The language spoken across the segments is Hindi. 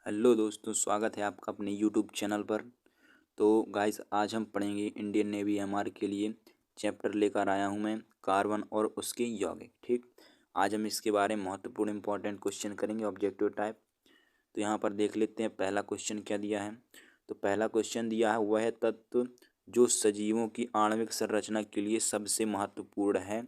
हेलो दोस्तों, स्वागत है आपका अपने यूट्यूब चैनल पर। तो गाइस, आज हम पढ़ेंगे इंडियन नेवी एमआर के लिए चैप्टर लेकर आया हूं मैं, कार्बन और उसके यौगिक। ठीक, आज हम इसके बारे में महत्वपूर्ण इंपॉर्टेंट क्वेश्चन करेंगे, ऑब्जेक्टिव टाइप। तो यहाँ पर देख लेते हैं पहला क्वेश्चन क्या दिया है। तो पहला क्वेश्चन दिया है, वह तत्व जो सजीवों की आणविक संरचना के लिए सबसे महत्वपूर्ण है,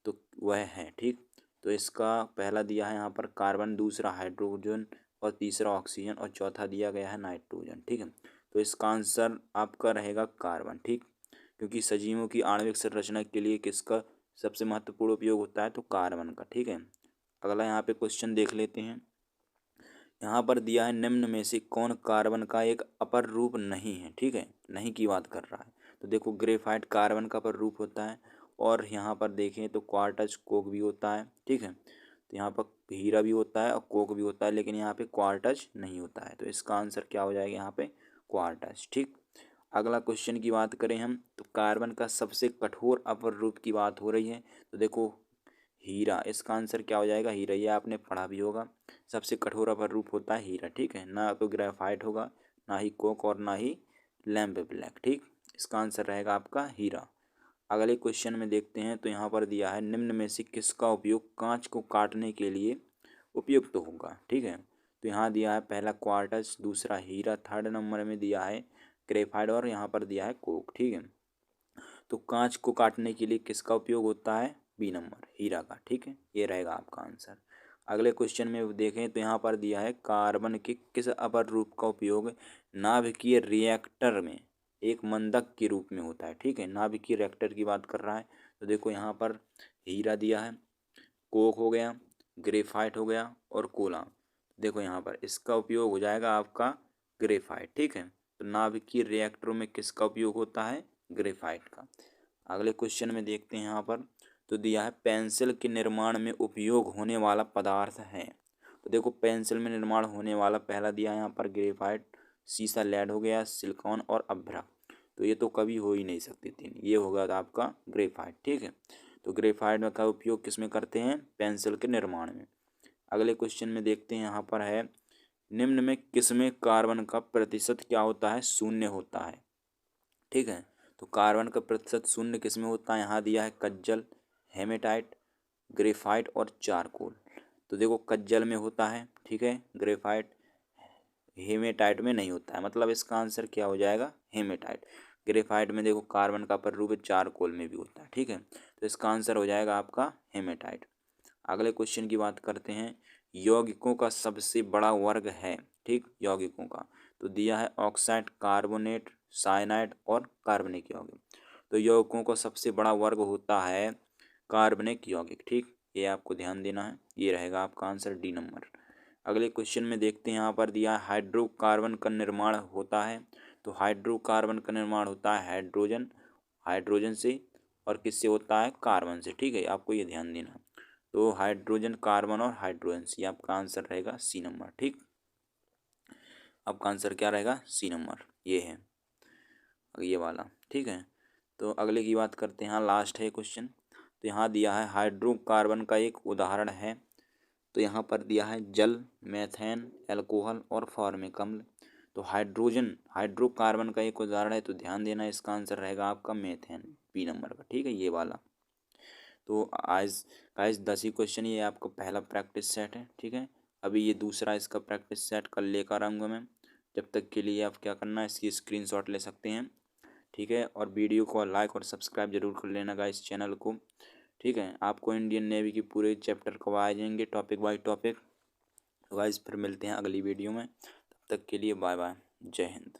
तो वह है। ठीक, तो इसका पहला दिया है यहाँ पर कार्बन, दूसरा हाइड्रोजन और तीसरा ऑक्सीजन और चौथा दिया गया है नाइट्रोजन। ठीक है, तो इसका आंसर आपका रहेगा कार्बन। ठीक, क्योंकि सजीवों की आणविक संरचना के लिए किसका सबसे महत्वपूर्ण उपयोग होता है, तो कार्बन का। ठीक है, अगला यहाँ पे क्वेश्चन देख लेते हैं। यहाँ पर दिया है, निम्न में से कौन कार्बन का एक अपर रूप नहीं है। ठीक है, नहीं की बात कर रहा है। तो देखो, ग्रेफाइट कार्बन का अपर रूप होता है, और यहाँ पर देखें तो क्वार्टज कोक भी होता है। ठीक है, तो यहाँ पर हीरा भी होता है और कोक भी होता है, लेकिन यहाँ पे क्वार्टज नहीं होता है। तो इसका आंसर क्या हो जाएगा यहाँ पे, क्वार्टज। ठीक, अगला क्वेश्चन की बात करें हम, तो कार्बन का सबसे कठोर अपर रूप की बात हो रही है। तो देखो, हीरा, इसका आंसर क्या हो जाएगा, हीरा। ये आपने पढ़ा भी होगा, सबसे कठोर अपर रूप होता है हीरा। ठीक है, ना तो ग्रेफाइट होगा, ना ही कोक और ना ही लैम्प ब्लैक। ठीक, इसका आंसर रहेगा आपका हीरा। अगले क्वेश्चन में देखते हैं। तो यहाँ पर दिया है, निम्न में से किसका उपयोग कांच को काटने के लिए उपयुक्त तो होगा। ठीक है, तो यहाँ दिया है पहला क्वार्टज, दूसरा हीरा, थर्ड नंबर में दिया है ग्रेफाइट और यहाँ पर दिया है कोक। ठीक है, तो कांच को काटने के लिए किसका उपयोग होता है, बी नंबर, हीरा का। ठीक है, ये रहेगा आपका आंसर। अगले क्वेश्चन में देखें तो यहाँ पर दिया है, कार्बन के किस अपर रूप का उपयोग नाभिकीय रिएक्टर में एक मंदक के रूप में होता है। ठीक है, नाभिकीय रिएक्टर की बात कर रहा है। तो देखो, यहाँ पर हीरा दिया है, कोक हो गया, ग्रेफाइट हो गया और कोला। देखो यहाँ पर इसका उपयोग हो जाएगा आपका ग्रेफाइट। ठीक है, तो नाभिकीय रिएक्टरों में किसका उपयोग होता है, ग्रेफाइट का। अगले क्वेश्चन में देखते हैं। यहाँ पर तो दिया है, पेंसिल के निर्माण में उपयोग होने वाला पदार्थ है। तो देखो, पेंसिल में निर्माण होने वाला पहला दिया है यहाँ पर ग्रेफाइट, सीसा लेड हो गया, सिलिकॉन और अभ्रक। तो ये तो कभी हो ही नहीं सकते तीन, ये होगा आपका ग्रेफाइट। ठीक है, तो ग्रेफाइट का उपयोग किस में करते हैं, पेंसिल के निर्माण में। अगले क्वेश्चन में देखते हैं। यहाँ पर है, निम्न में किसमें कार्बन का प्रतिशत क्या होता है, शून्य होता है। ठीक है, तो कार्बन का प्रतिशत शून्य किसमें होता है, यहाँ दिया है कज्जल, हेमेटाइट, ग्रेफाइट और चारकोल। तो देखो, कज्जल में होता है, ठीक है, ग्रेफाइट हेमेटाइट में नहीं होता है, मतलब इसका आंसर क्या हो जाएगा, हेमेटाइट। ग्रेफाइट में देखो कार्बन का अपर रूप चारकोल में भी होता है। ठीक है, तो इसका आंसर हो जाएगा आपका हेमेटाइट। अगले क्वेश्चन की बात करते हैं, यौगिकों का सबसे बड़ा वर्ग है। ठीक, यौगिकों का तो दिया है ऑक्साइड, कार्बोनेट, साइनाइड और कार्बनिक यौगिक। तो यौगिकों का सबसे बड़ा वर्ग होता है कार्बनिक यौगिक। ठीक, ये आपको ध्यान देना है, ये रहेगा आपका आंसर, डी नंबर। अगले क्वेश्चन में देखते हैं। यहाँ पर दिया है, हाइड्रोकार्बन का निर्माण होता है। तो हाइड्रोकार्बन का निर्माण होता है हाइड्रोजन, हाइड्रोजन से, और किससे होता है, कार्बन से। ठीक है, आपको ये ध्यान देना। तो हाइड्रोजन, कार्बन और हाइड्रोजन से, आपका आंसर रहेगा सी नंबर। ठीक, आपका आंसर क्या रहेगा, सी नंबर, ये है ये वाला। ठीक है, तो अगले की बात करते हैं। हाँ, लास्ट है क्वेश्चन। तो यहाँ दिया है, हाइड्रोकार्बन का एक उदाहरण है। तो यहाँ पर दिया है जल, मेथेन, एल्कोहल और फॉर्मिक अम्ल। तो हाइड्रोकार्बन का एक उदाहरण है, तो ध्यान देना, इसका आंसर रहेगा आपका मेथेन, बी नंबर का। ठीक है, ये वाला। तो आज गाइस 10 ही क्वेश्चन, ये आपका पहला प्रैक्टिस सेट है। ठीक है, अभी ये दूसरा इसका प्रैक्टिस सेट कल लेकर आऊँगा मैं। जब तक के लिए आप क्या करना है, इसकी स्क्रीनशॉट ले सकते हैं। ठीक है, और वीडियो को लाइक और सब्सक्राइब जरूर कर लेना गाइस चैनल को। ठीक है, आपको इंडियन नेवी की पूरे चैप्टर करवाए जाएंगे, टॉपिक बाय टॉपिक। गाइस फिर मिलते हैं अगली वीडियो में, तब तक के लिए बाय बाय, जय हिंद।